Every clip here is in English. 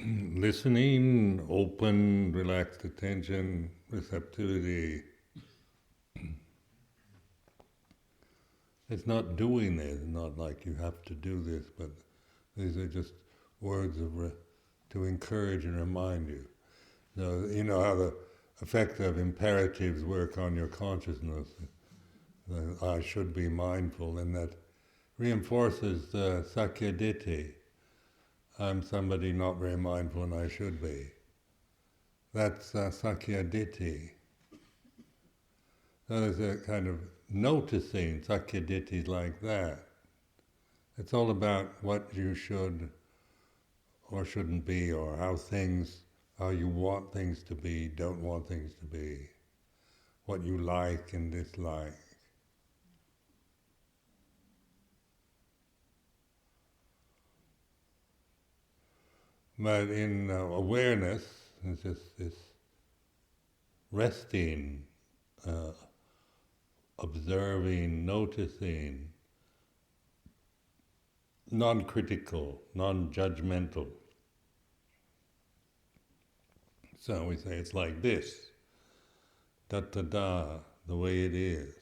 Listening, open, relaxed attention, receptivity. It's not doing this, not like you have to do this, but these are just words to encourage and remind you. So, you know how the effect of imperatives work on your consciousness. I should be mindful, and that reinforces the sakyaditi. I'm somebody not very mindful and I should be. That's sakyaditi. So there's a kind of noticing sakyaditi like that. It's all about what you should or shouldn't be, or how you want things to be, don't want things to be, what you like and dislike. But in awareness, it's just this resting, uh, observing, noticing, non-critical, non-judgmental. So we say it's like this, da-da-da, the way it is.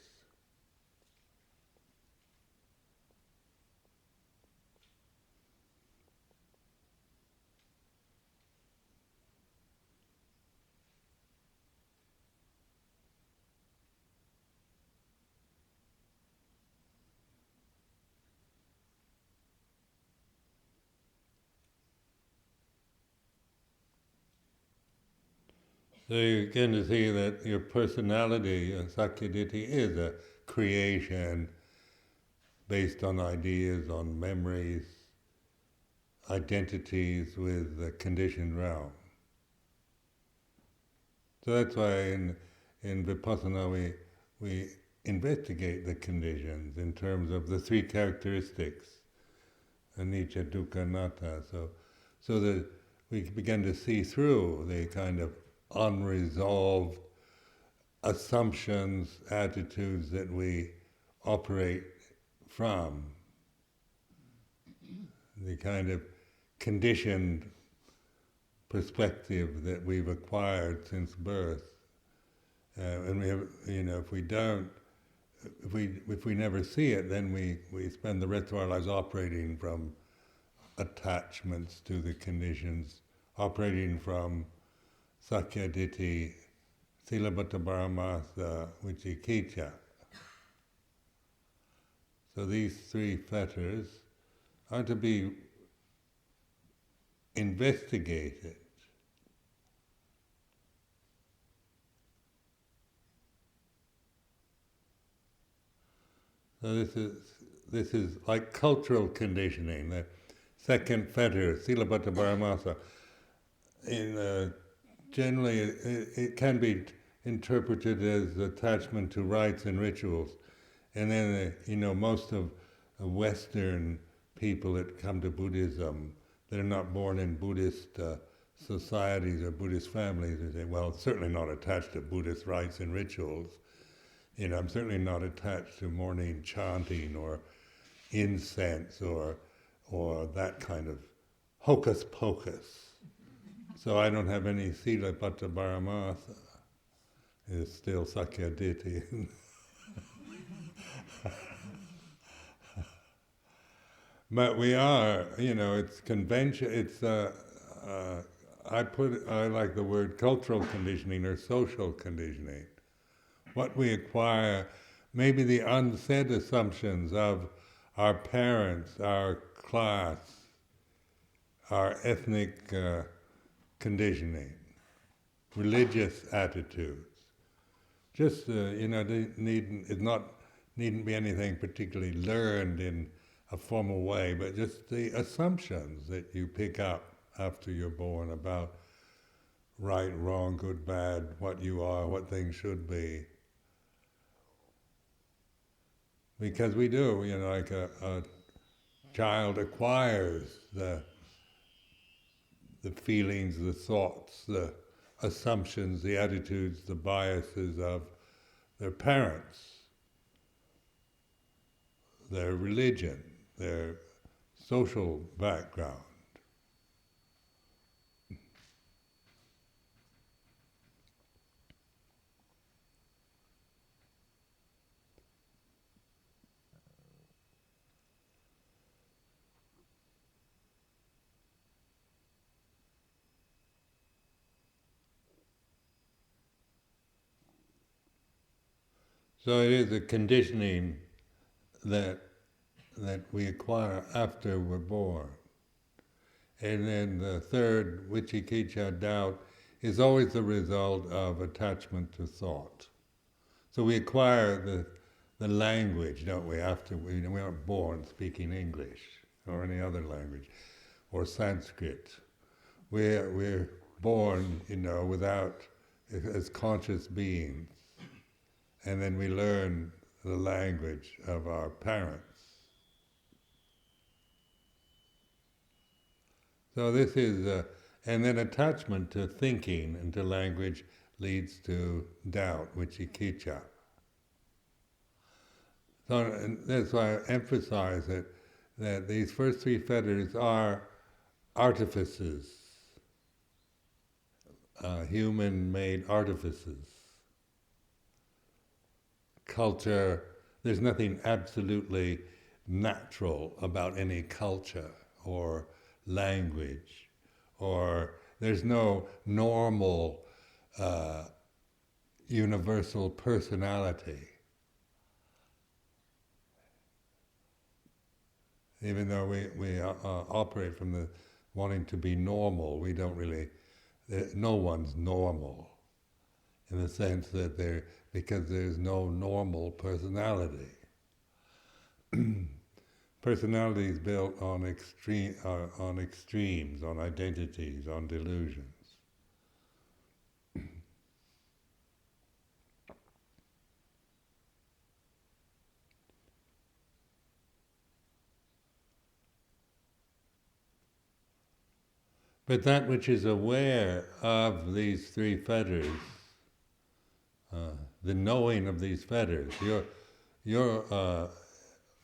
So you begin to see that your personality, sakyaditi, is a creation based on ideas, on memories, identities with the conditioned realm. So that's why in Vipassana we investigate the conditions in terms of the three characteristics, anicca, dukkha, anatta. So that we begin to see through the kind of unresolved assumptions, attitudes that we operate from, the kind of conditioned perspective that we've acquired since birth. And we have, if we never see it, then we spend the rest of our lives operating from attachments to the conditions, operating from sakyaditi, silabhata paramasa, vicikicca. So these three fetters are to be investigated. So this is like cultural conditioning. The second fetter, silabhata paramasa, generally it can be interpreted as attachment to rites and rituals. And then, most of Western people that come to Buddhism, they're not born in Buddhist societies or Buddhist families, they say, well, it's certainly not attached to Buddhist rites and rituals. I'm certainly not attached to morning chanting or incense or that kind of hocus pocus. So I don't have any sila pata paramasa. It's still sakyaditi. But we are, it's convention. It's I like the word cultural conditioning or social conditioning. What we acquire, maybe the unsaid assumptions of our parents, our class, our ethnic conditioning, religious attitudes. Just they needn't be anything particularly learned in a formal way, but just the assumptions that you pick up after you're born about right, wrong, good, bad, what you are, what things should be. Because we do, like a child acquires the feelings, the thoughts, the assumptions, the attitudes, the biases of their parents, their religion, their social background. So it is a conditioning that we acquire after we're born. And then the third, vicikiccha, doubt, is always the result of attachment to thought. So we acquire the language, don't we, after we aren't born speaking English or any other language, or Sanskrit. We're born, without, as conscious beings, and then we learn the language of our parents. So this is, and then attachment to thinking and to language leads to doubt, vicikiccha. So and that's why I emphasize that these first three fetters are artifices, human-made artifices. Culture, there's nothing absolutely natural about any culture or language, or there's no normal universal personality. Even though we operate from the wanting to be normal, we don't really, no one's normal in the sense that because there's no normal personality. Personality is built on extremes, on identities, on delusions. But that which is aware of these three fetters, the knowing of these fetters, your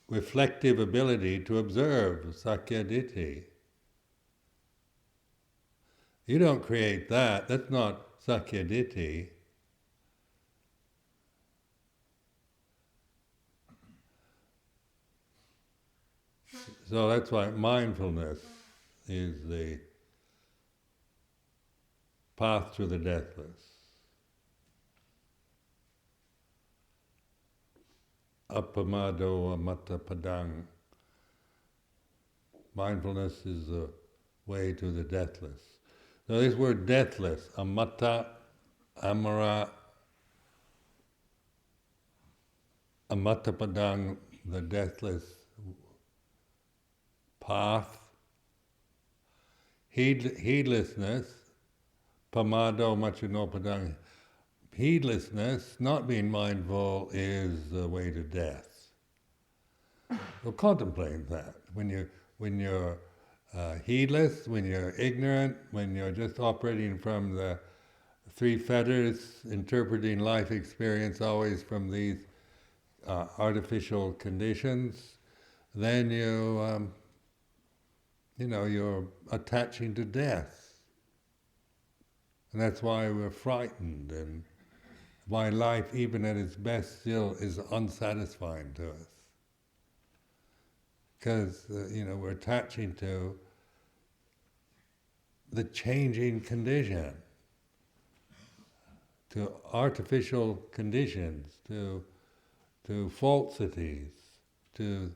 reflective ability to observe sakkaya-ditthi. You don't create that. That's not sakkaya-ditthi. So that's why mindfulness is the path to the deathless. Appamado amatta padang. Mindfulness is the way to the deathless. So this word deathless, amatta, amara, amatta padang, the deathless path. Heedlessness, pamado machino padang. Heedlessness, not being mindful, is the way to death. So contemplate that. When you're heedless, when you're ignorant, when you're just operating from the three fetters, interpreting life experience always from these artificial conditions, then you're attaching to death. And that's why we're frightened, and why life, even at its best, still is unsatisfying to us. Because, we're attaching to the changing condition, to artificial conditions, to falsities, to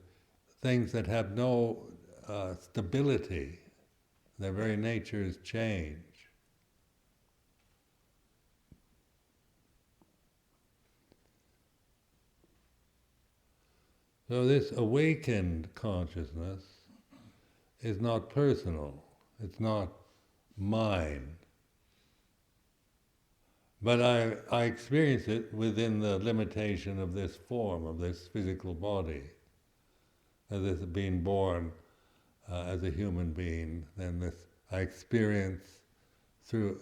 things that have no stability. Their very nature is change. So this awakened consciousness is not personal, it's not mine. But I experience it within the limitation of this form, of this physical body. As this being born as a human being, then this I experience through,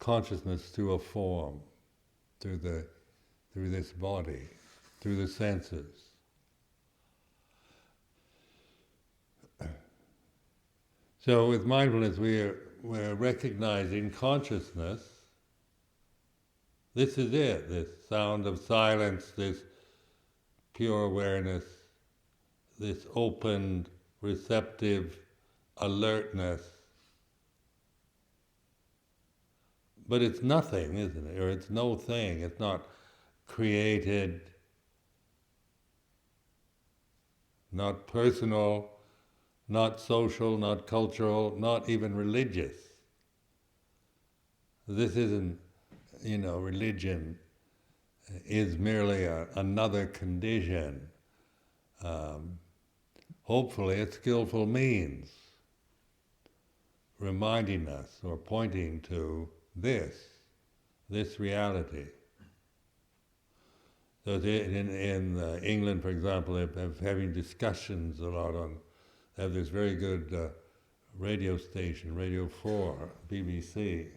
consciousness through a form, through this body, through the senses. So with mindfulness, we're recognizing consciousness. This is it, this sound of silence, this pure awareness, this open, receptive alertness. But it's nothing, isn't it? Or it's no thing. It's not created, not personal, not social, not cultural, not even religious. This isn't, religion is merely another condition, hopefully a skillful means, reminding us or pointing to this reality. So in England, for example, they're having discussions a lot on, they have this very good radio station, Radio 4, BBC,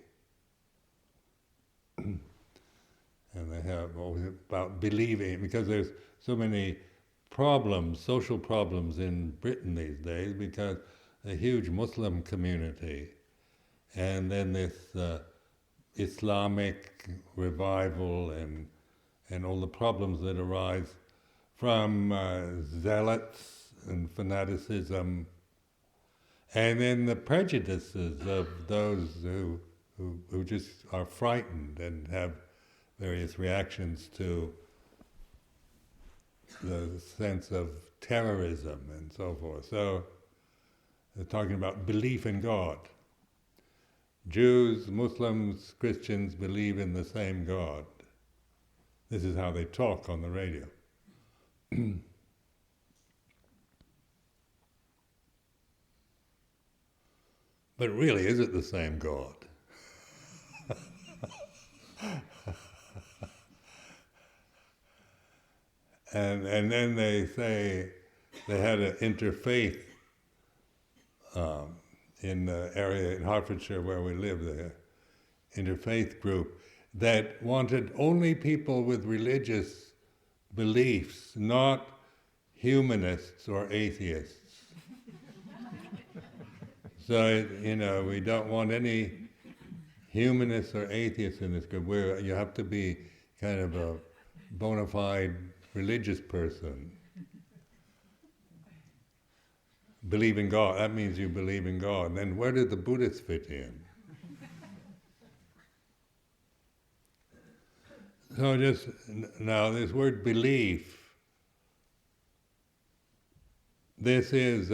and they have about believing, because there's so many problems, social problems in Britain these days, because a huge Muslim community, and then this Islamic revival and all the problems that arise from zealots and fanaticism, and then the prejudices of those who just are frightened and have various reactions to the sense of terrorism and so forth. So they're talking about belief in God. Jews, Muslims, Christians believe in the same God. This is how they talk on the radio. But really, is it the same God? And then they say they had an interfaith in the area in Hertfordshire where we live there, interfaith group that wanted only people with religious beliefs, not humanists or atheists. So, we don't want any humanists or atheists in this group. You have to be kind of a bona fide religious person. Believe in God, that means you believe in God. Then where did the Buddhists fit in? So just, now this word belief, this is,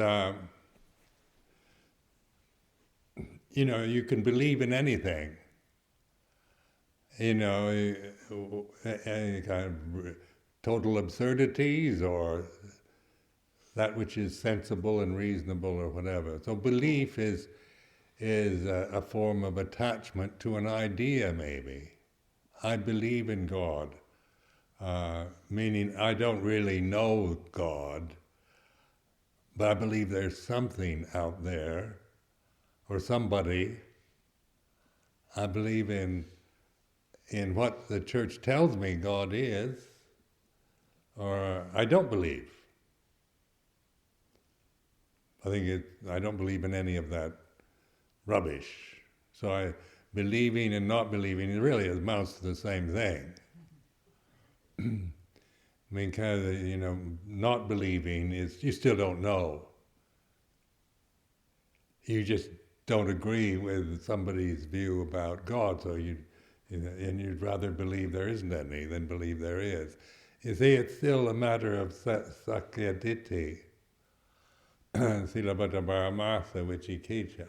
you can believe in anything. Any kind of total absurdities or that which is sensible and reasonable or whatever. So belief is a form of attachment to an idea, maybe. I believe in God, meaning I don't really know God, but I believe there's something out there, or somebody. I believe in what the church tells me God is, or I don't believe. I don't believe in any of that rubbish. So believing and not believing really amounts to the same thing. I mean, kind of, not believing is you still don't know. You just don't agree with somebody's view about God, so and you'd rather believe there isn't any than believe there is. You see, it's still a matter of sakya ditti, silabhata paramasa vicikiccha.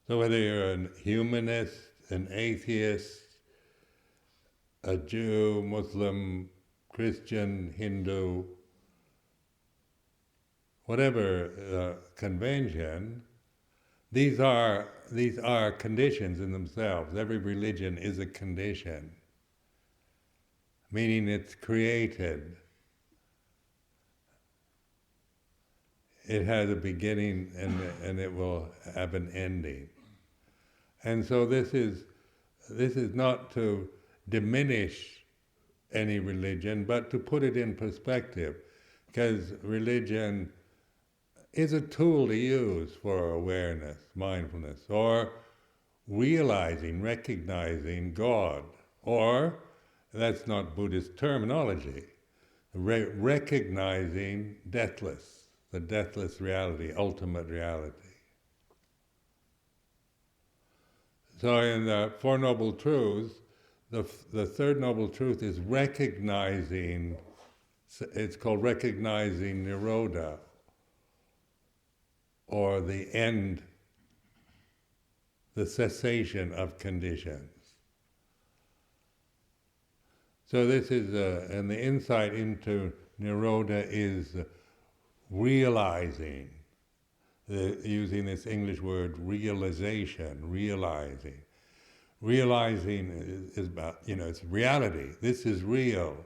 So whether you're a humanist, an atheist, a Jew, Muslim, Christian, Hindu, whatever convention, these are conditions in themselves. Every religion is a condition, meaning it's created. It has a beginning and it will have an ending. And so this is not to diminish any religion, but to put it in perspective, because religion is a tool to use for awareness, mindfulness, or realizing, recognizing God, or, that's not Buddhist terminology, recognizing deathless, the deathless reality, ultimate reality. So in the Four Noble Truths, the third noble truth is recognizing, it's called recognizing Nirodha, or the end, the cessation of conditions. So this is, and the insight into Nirodha is realizing, using this English word realization, realizing. Realizing is about, it's reality. This is real.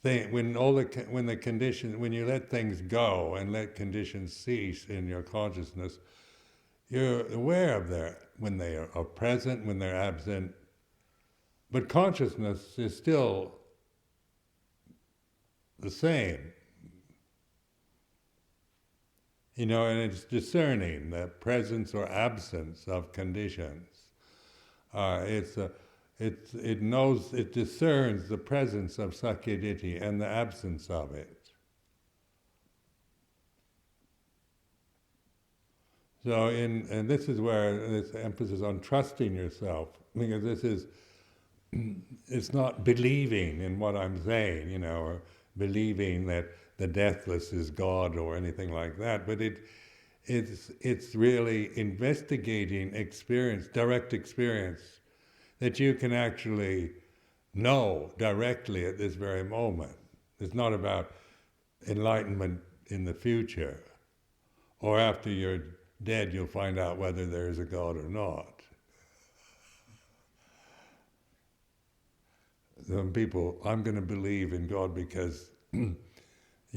When the conditions, when you let things go and let conditions cease in your consciousness, you're aware of when they are present, when they're absent. But consciousness is still the same. And it's discerning the presence or absence of conditions. It knows, it discerns the presence of Sakyaditi and the absence of it. So, and this is where this emphasis on trusting yourself, because this is, it's not believing in what I'm saying, or believing that the deathless is God or anything like that, but it's really investigating experience, direct experience, that you can actually know directly at this very moment. It's not about enlightenment in the future, or after you're dead you'll find out whether there is a God or not. Some people, I'm going to believe in God because,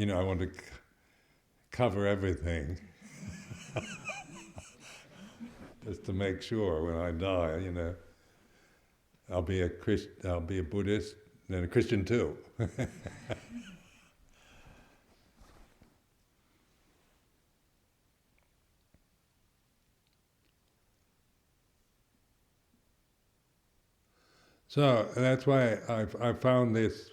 I want to cover everything. Just to make sure when I die, I'll be a Buddhist and a Christian too. So that's why I found this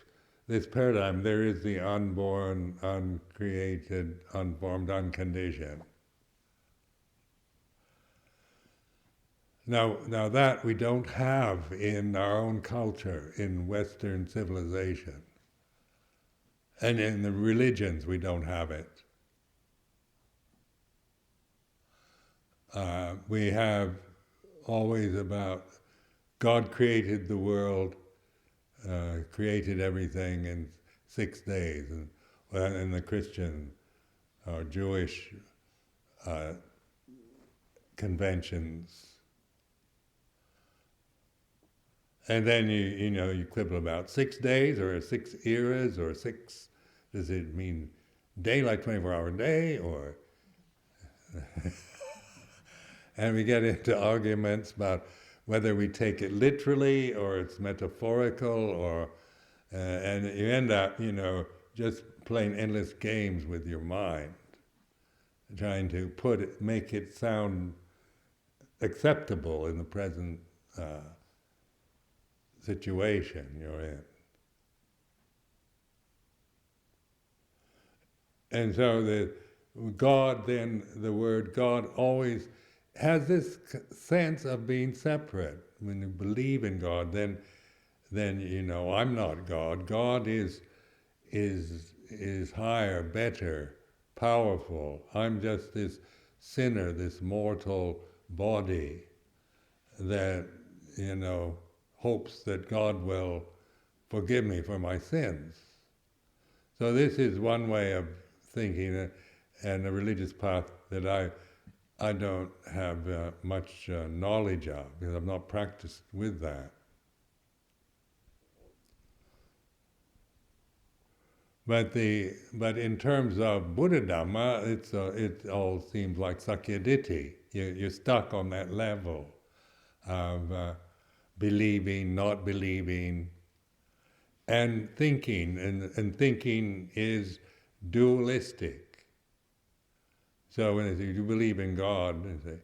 paradigm. There is the unborn, uncreated, unformed, unconditioned. Now that we don't have in our own culture, in Western civilization, and in the religions we don't have it. We have always about God created the world, created everything in 6 days, and the Christian or Jewish conventions. And then you quibble about 6 days or 6 eras or does it mean day like 24-hour day or? And we get into arguments about whether we take it literally or it's metaphorical and you end up, just playing endless games with your mind, trying to make it sound acceptable in the present situation you're in. And so the word God always has this sense of being separate. When you believe in God, then I'm not God. God is higher, better, powerful. I'm just this sinner, this mortal body that, hopes that God will forgive me for my sins. So this is one way of thinking, and a religious path that I don't have much knowledge of, because I've not practiced with that. But in terms of Buddha Dhamma, it all seems like Sakyaditi. You're stuck on that level of believing, not believing, and thinking, and thinking is dualistic. So when they say, do you believe in God? They say,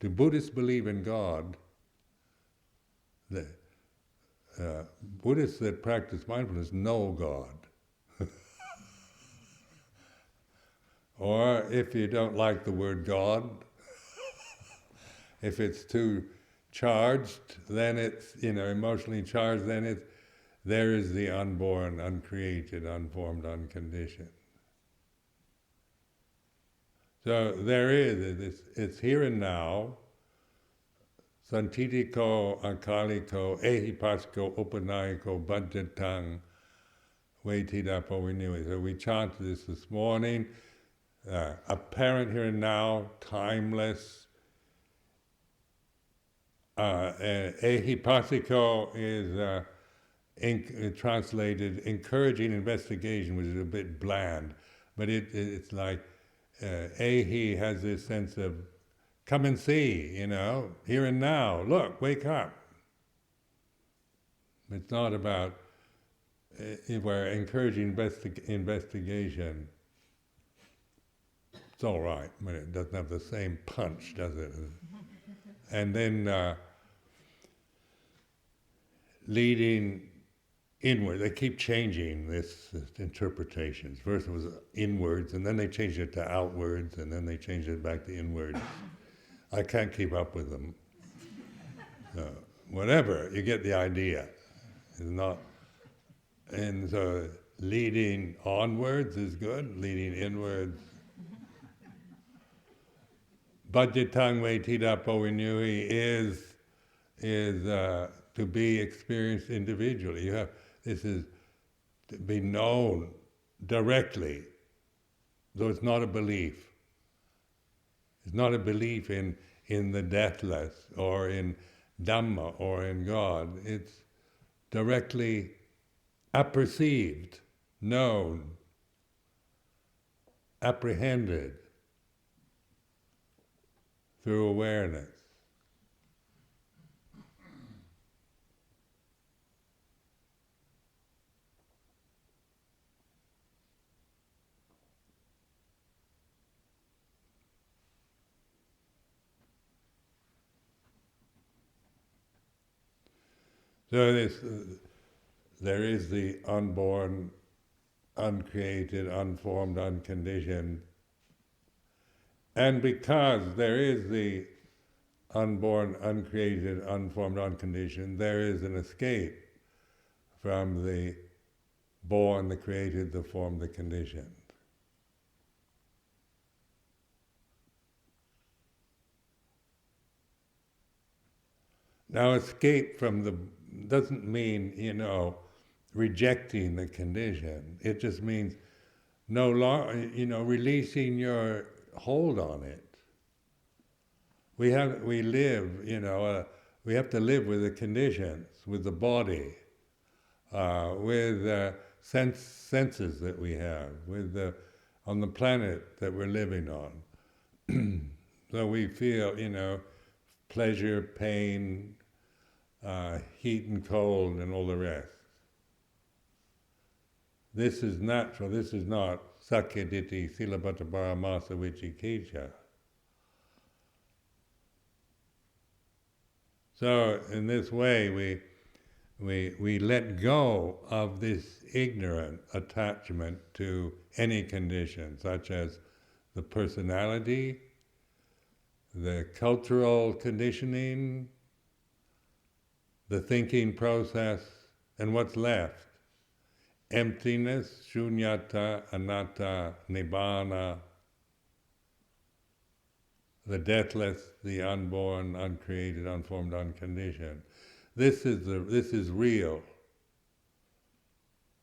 do Buddhists believe in God? The Buddhists that practice mindfulness know God. Or if you don't like the word God, If it's too charged, then it's, emotionally charged, then there is the unborn, uncreated, unformed, unconditioned. So there is, it's here and now. Santitiko, akaliko, ehipasco, upanayiko, bhajatang, Vaitidapo Vinui. So we chanted this morning. Apparent here and now, timeless. Ehipasiko is translated encouraging investigation, which is a bit bland, but it's like Ehi has this sense of come and see, here and now. Look, wake up. It's not about we're encouraging investigation. It's all right, but it doesn't have the same punch, does it? And then leading inward. They keep changing this interpretations. First it was inwards, and then they changed it to outwards, and then they changed it back to inwards. I can't keep up with them. Whatever, you get the idea. It's not. And so leading onwards is good, leading inwards. Bhajatang Vaitidapo Vinui is to be experienced individually. This is to be known directly, though it's not a belief. It's not a belief in the deathless or in Dhamma or in God. It's directly apperceived, known, apprehended through awareness. So there is the unborn, uncreated, unformed, unconditioned. And because there is the unborn, uncreated, unformed, unconditioned, there is an escape from the born, the created, the formed, the conditioned. Now, escape from the doesn't mean, rejecting the condition. It just means no longer, releasing your hold on it. We have to live with the conditions, with the body, with senses that we have, on the planet that we're living on. So we feel, pleasure, pain, heat and cold, and all the rest. This is natural. This is not sakyaditi silabhata paramasa vicikicca. So in this way, we let go of this ignorant attachment to any condition, such as the personality, the cultural conditioning, the thinking process, and what's left? Emptiness, shunyata, anatta, nibbana, the deathless, the unborn, uncreated, unformed, unconditioned. This is real.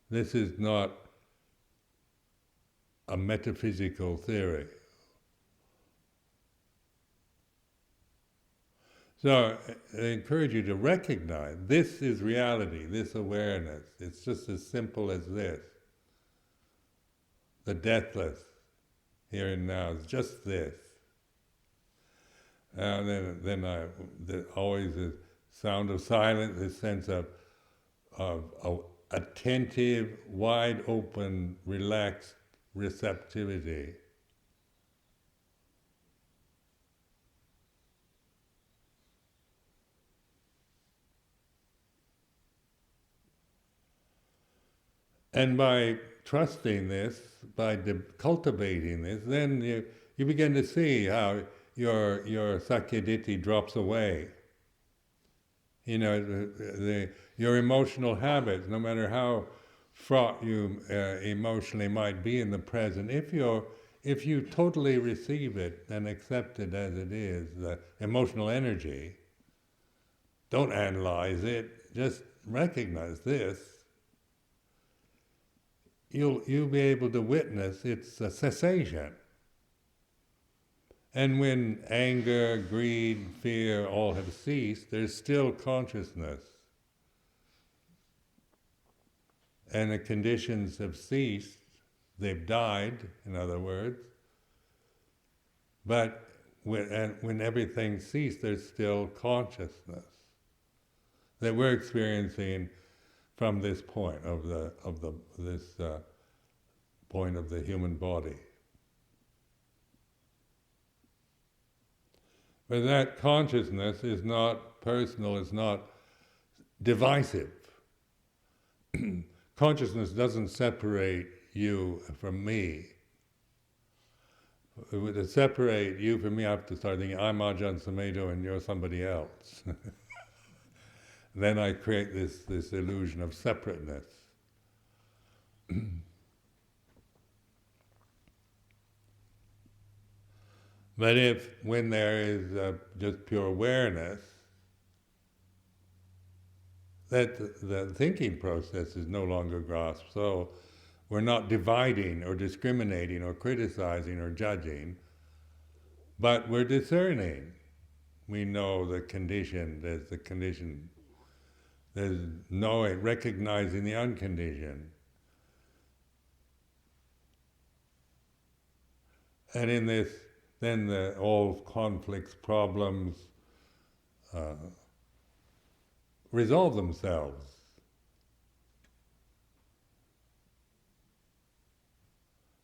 This is not a metaphysical theory. So I encourage you to recognize this is reality, this awareness. It's just as simple as this. The deathless, here and now, is just this. And then always the sound of silence, this sense of attentive, wide open, relaxed receptivity. And by trusting this, by cultivating this, then you begin to see how your sakyaditi drops away. You know, your emotional habits, no matter how fraught you emotionally might be in the present, if you totally receive it and accept it as it is, the emotional energy, don't analyze it, just recognize this, you'll be able to witness its cessation. And when anger, greed, fear all have ceased, there's still consciousness. And the conditions have ceased, they've died, in other words. But when everything ceased, there's still consciousness that we're experiencing from this point this point of the human body. But that consciousness is not personal, it's not divisive. Consciousness doesn't separate you from me. To separate you from me, I have to start thinking, I'm Ajahn Sumedho and you're somebody else. Then I create this illusion of separateness. But when there is just pure awareness, that the thinking process is no longer grasped. So we're not dividing or discriminating or criticizing or judging, but we're discerning. We know the condition, there's knowing, recognizing the unconditioned. And in this, then all conflicts, problems resolve themselves.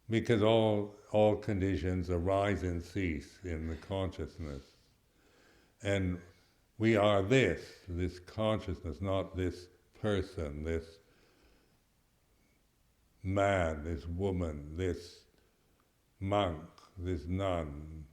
Because all conditions arise and cease in the consciousness. And we are this consciousness, not this person, this man, this woman, this monk, this nun.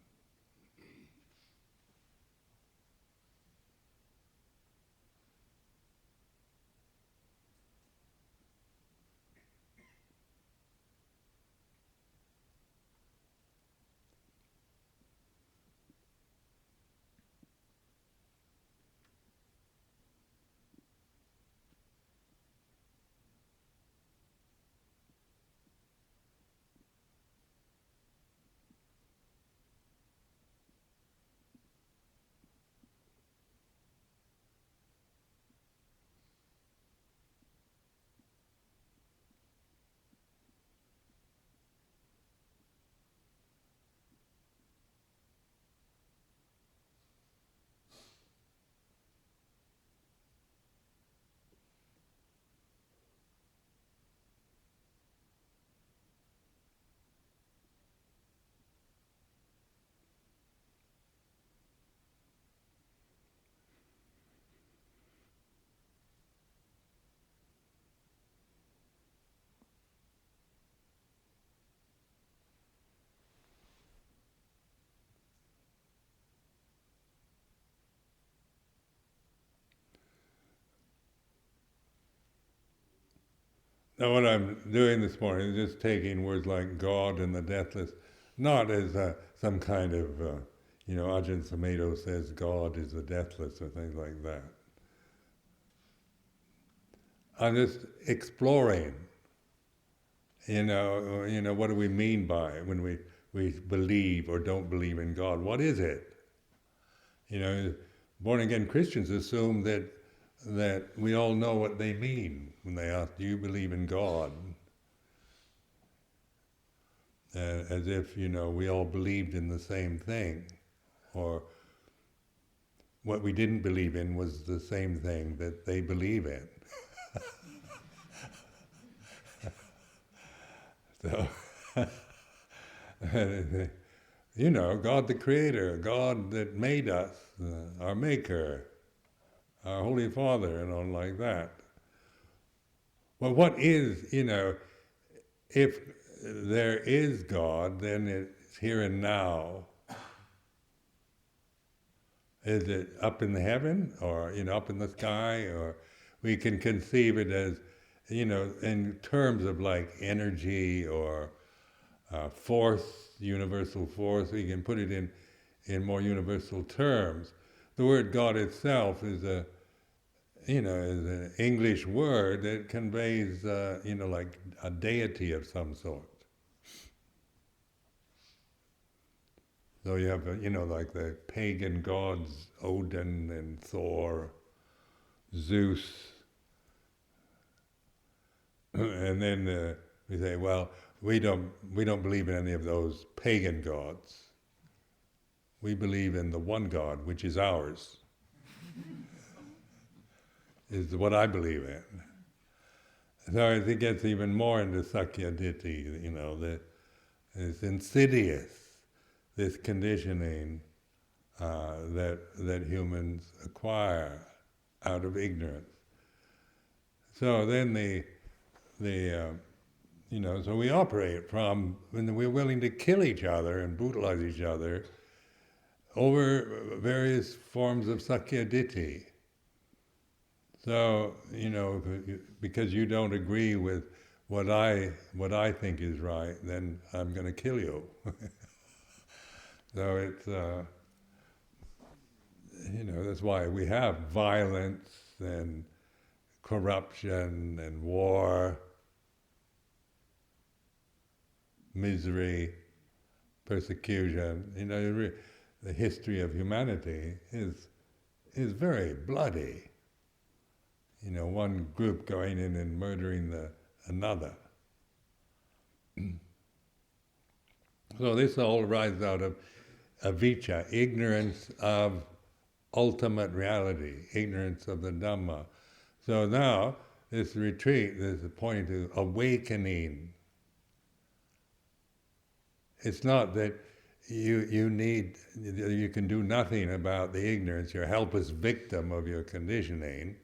Now what I'm doing this morning is just taking words like God and the deathless, not as some kind of, Ajahn Sumedho says God is the deathless or things like that. I'm just exploring, what do we mean by it when we believe or don't believe in God? What is it? Born-again Christians assume that we all know what they mean when they ask, do you believe in God? As if, we all believed in the same thing, or what we didn't believe in was the same thing that they believe in. So, God the Creator, God that made us, our Maker, our Holy Father, and all like that. Well, what is, if there is God, then it's here and now. Is it up in the heaven, or up in the sky, or we can conceive it as, in terms of like energy or force, universal force. We can put it in more universal terms. The word God itself is is an English word that conveys, like a deity of some sort. So you have, like the pagan gods, Odin and Thor, Zeus, and then we say, well, we don't believe in any of those pagan gods. We believe in the one God, which is ours, is what I believe in. So as it gets even more into Sakyaditi, it's insidious, this conditioning that humans acquire out of ignorance. So then so we operate from when we're willing to kill each other and brutalize each other over various forms of Sakyaditi. So, because you don't agree with what I think is right, then I'm going to kill you. So it's, that's why we have violence and corruption and war, misery, persecution. The history of humanity is very bloody. One group going in and murdering another. So this all arises out of avijja, ignorance of ultimate reality, ignorance of the Dhamma. So now, this retreat is pointing to awakening. It's not that you can do nothing about the ignorance, you're a helpless victim of your conditioning,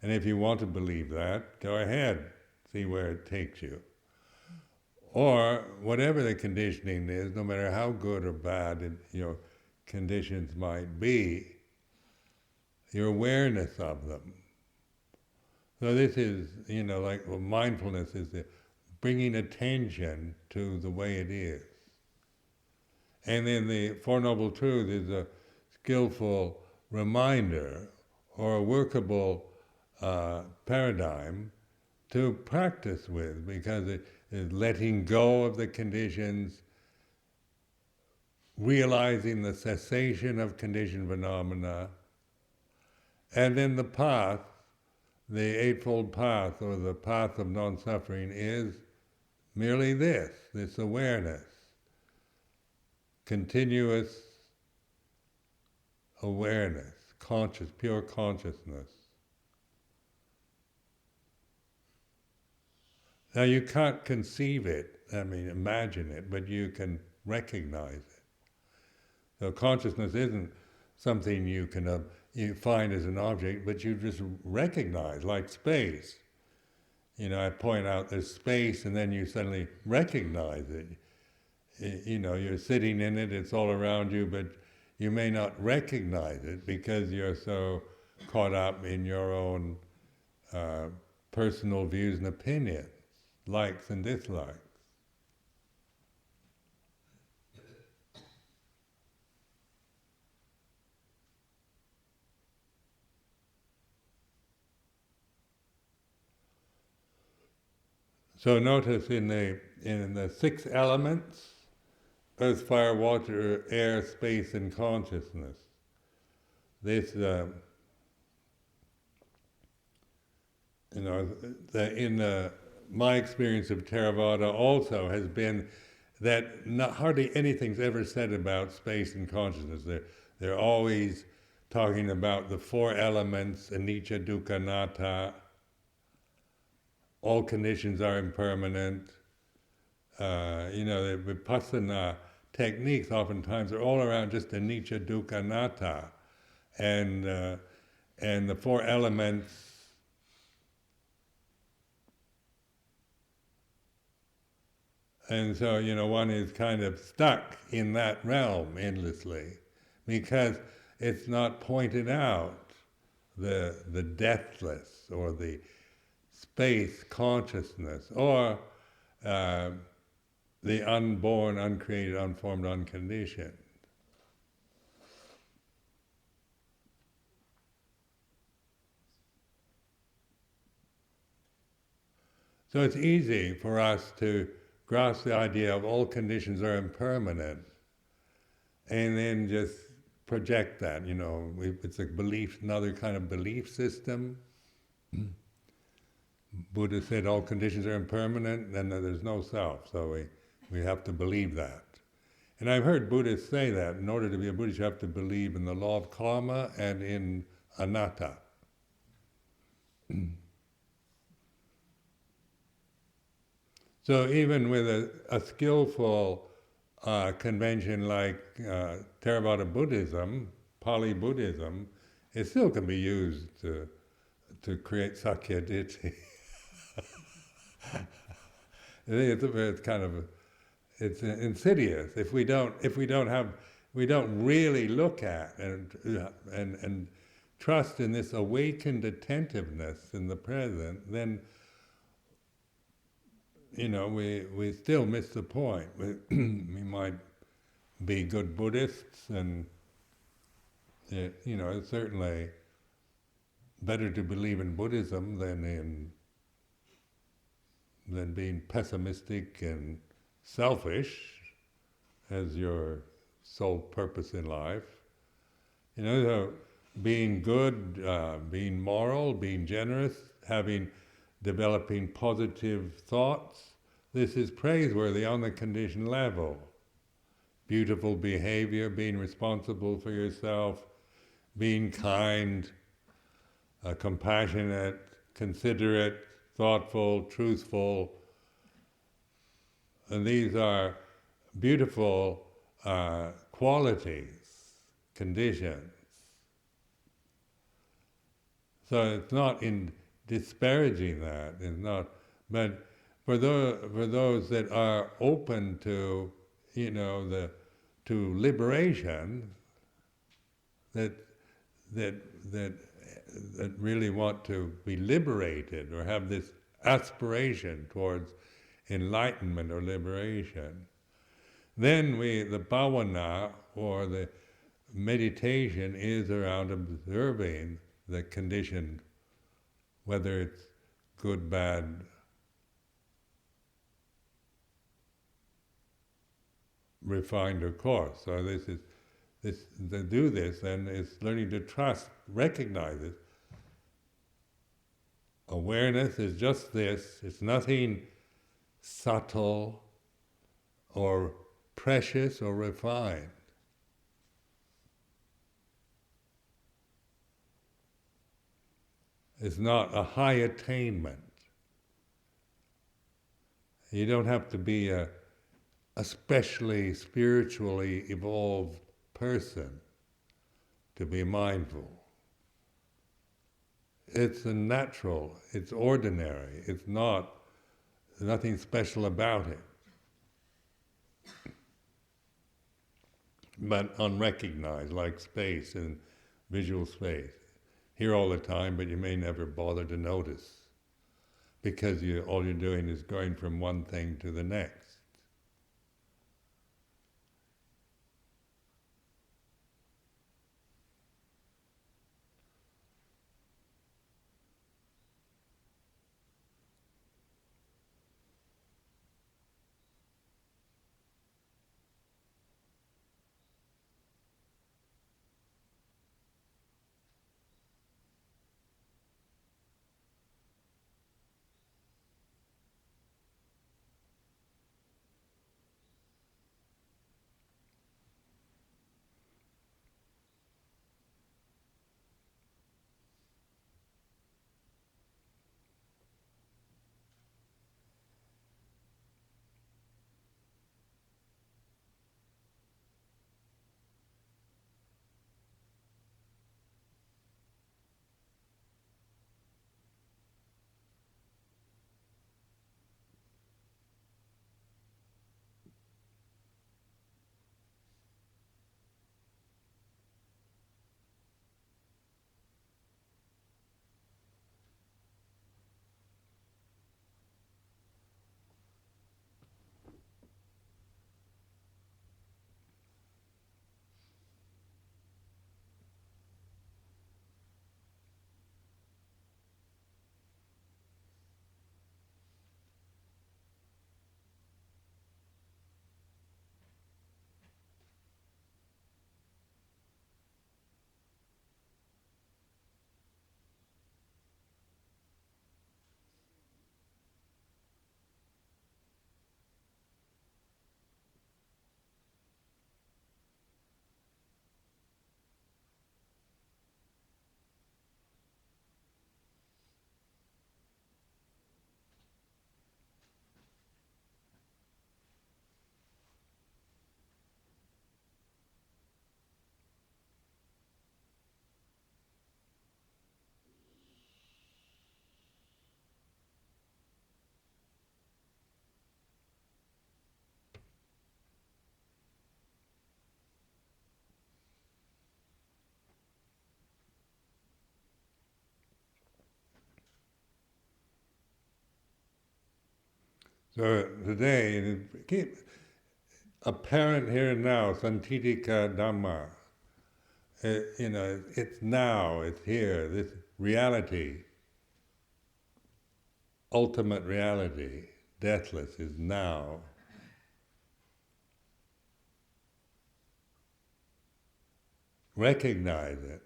and if you want to believe that, go ahead, see where it takes you. Or whatever the conditioning is, no matter how good or bad your conditions might be, your awareness of them. So this is, mindfulness is bringing attention to the way it is. And then the Four Noble Truths is a skillful reminder or a workable paradigm to practice with, because it is letting go of the conditions, realizing the cessation of conditioned phenomena, and then the path, the Eightfold Path, or the path of non-suffering, is merely this awareness, continuous awareness, pure consciousness. Now you can't conceive it, imagine it, but you can recognize it. So consciousness isn't something you can you find as an object, but you just recognize, like space. I point out there's space, and then you suddenly recognize it. You're sitting in it, it's all around you, but you may not recognize it because you're so caught up in your own personal views and opinions, likes and dislikes. So notice in the 6 elements, earth, fire, water, air, space, and consciousness, this my experience of Theravada also has been that hardly anything's ever said about space and consciousness. They're always talking about the 4 elements, anicca, dukkha, anatta. All conditions are impermanent. The vipassana techniques oftentimes are all around just anicca, dukkha, anatta, and the 4 elements. And so, one is kind of stuck in that realm endlessly, because it's not pointed out the deathless or the space consciousness or uh, the unborn, uncreated, unformed, unconditioned. So it's easy for us to grasp the idea of all conditions are impermanent and then just project that, it's a belief, another kind of belief system. Buddha said all conditions are impermanent, then there's no self, so we have to believe that. And I've heard Buddhists say that in order to be a Buddhist you have to believe in the law of karma and in anatta. So even with a skillful convention like Theravada Buddhism, Pali Buddhism, it still can be used to create Sakya Ditti. It's kind of it's insidious if we don't really look at and trust in this awakened attentiveness in the present, then we still miss the point. We might be good Buddhists, and it's certainly better to believe in Buddhism than being pessimistic and selfish as your sole purpose in life. So being good, being moral, being generous, developing positive thoughts, this is praiseworthy on the conditioned level. Beautiful behavior, being responsible for yourself, being kind, compassionate, considerate, thoughtful, truthful. And these are beautiful qualities, conditions. So it's not in disparaging that, it's not, but for those that are open to, to liberation, that really want to be liberated or have this aspiration towards enlightenment or liberation, then the bhavana or the meditation is around observing the condition, whether it's good, bad, refined or coarse. So to do this then is learning to trust, recognize it. Awareness is just this, it's nothing subtle or precious or refined. It's not a high attainment. You don't have to be a especially spiritually evolved person to be mindful. It's a natural, it's ordinary, it's nothing special about it. But unrecognized, like space and visual space. Here all the time, but you may never bother to notice, because all you're doing is going from one thing to the next. So today, keep apparent here and now, santitika dhamma. It's now, it's here, this reality, ultimate reality, deathless, is now. Recognize it,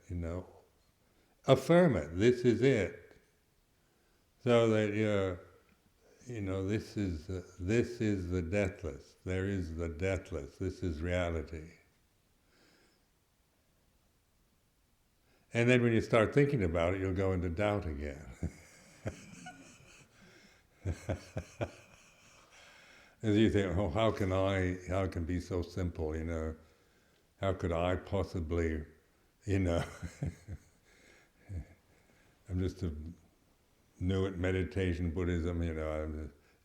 affirm it, this is it. So that this is the deathless, there is the deathless, this is reality. And then when you start thinking about it, you'll go into doubt again. As you think, oh, how can it be so simple, how could I possibly, I'm just a new at meditation, Buddhism,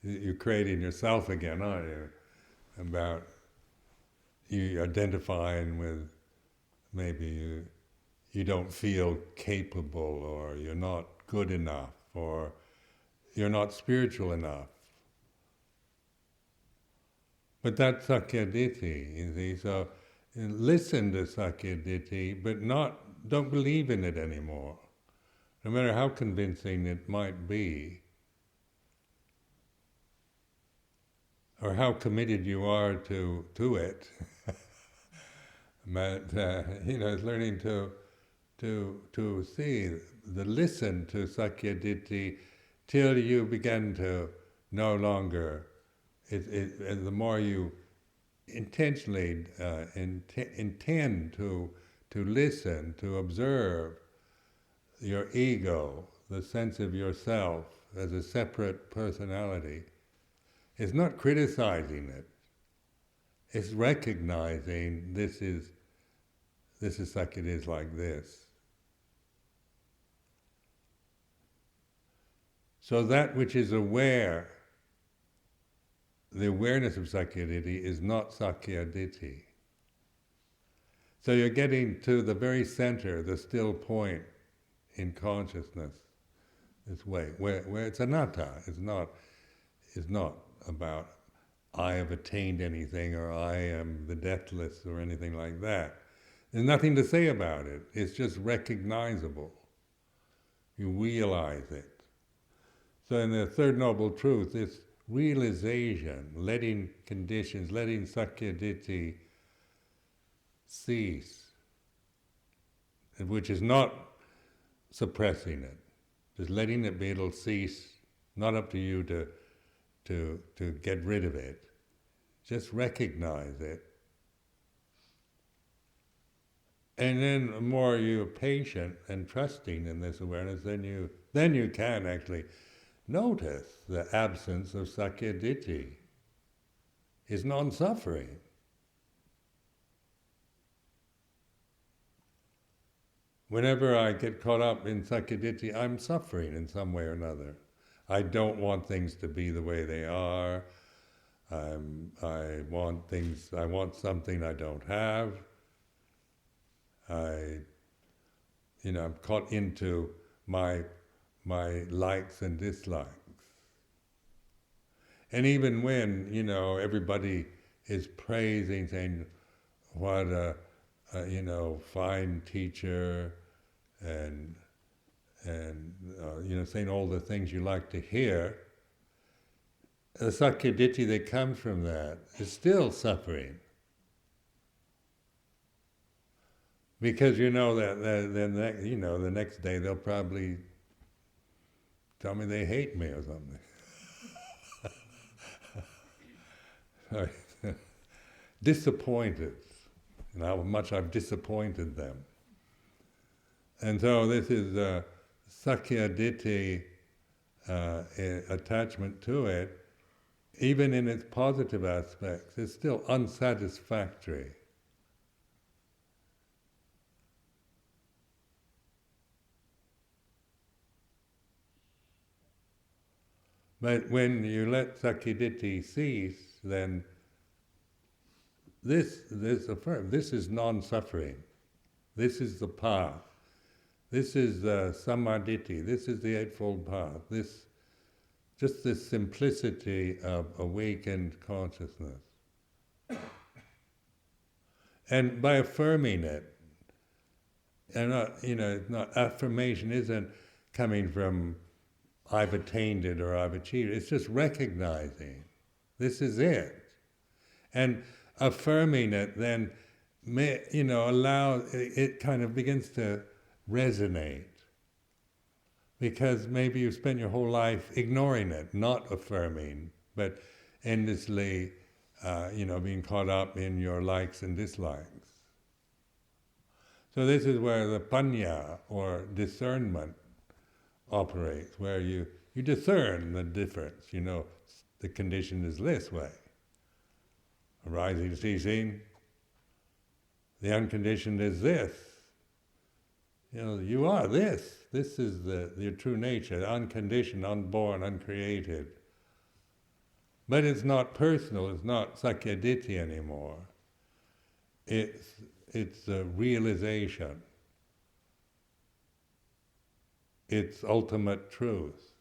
you're creating yourself again, aren't you? About you identifying with maybe you don't feel capable, or you're not good enough, or you're not spiritual enough. But that's sakkayaditthi, you see. So listen to sakkayaditthi, but don't believe in it anymore. No matter how convincing it might be, or how committed you are to it. But it's learning to see, listen to sakkayaditthi till you begin to no longer. And the more you intentionally intend to listen, to observe your ego, the sense of yourself as a separate personality, it's not criticizing it. It's recognizing this is like it is like this. So that which is aware, the awareness of sakkayaditthi is not sakkayaditthi. So you're getting to the very center, the still point in consciousness, this way, where it's anatta. It's not about I have attained anything, or I am the deathless, or anything like that. There's nothing to say about it. It's just recognizable. You realize it. So in the Third Noble Truth, it's realization, letting conditions, letting sakkayaditthi cease, which is not suppressing it, just letting it be, it'll cease, not up to you to get rid of it. Just recognize it. And then the more you're patient and trusting in this awareness, then you can actually notice the absence of sakkayaditthi. It's non-suffering. Whenever I get caught up in sakkayaditthi, I'm suffering in some way or another. I don't want things to be the way they are. I want something I don't have. I'm caught into my likes and dislikes. And even when, everybody is praising, saying, what a fine teacher, and saying all the things you like to hear, the sakkayaditthi that comes from that is still suffering. Because the next day they'll probably tell me they hate me or something. Disappointed, and how much I've disappointed them. And so this is sakkayaditthi attachment to it, even in its positive aspects, is still unsatisfactory. But when you let sakkayaditthi cease, then this is non-suffering. This is the path. This is sammaditthi. This is the Eightfold Path. This Just this simplicity of awakened consciousness. And by affirming it, and affirmation isn't coming from I've attained it or I've achieved it. It's just recognizing this is it. And affirming it then, it kind of begins to resonate. Because maybe you've spent your whole life ignoring it, not affirming, but endlessly, being caught up in your likes and dislikes. So this is where the panya, or discernment, operates, where you discern the difference. The condition is this way. Arising, ceasing. The unconditioned is this. You are this. This is your true nature, unconditioned, unborn, uncreated. But it's not personal, it's not sakyaditi anymore. It's a realization. It's ultimate truth.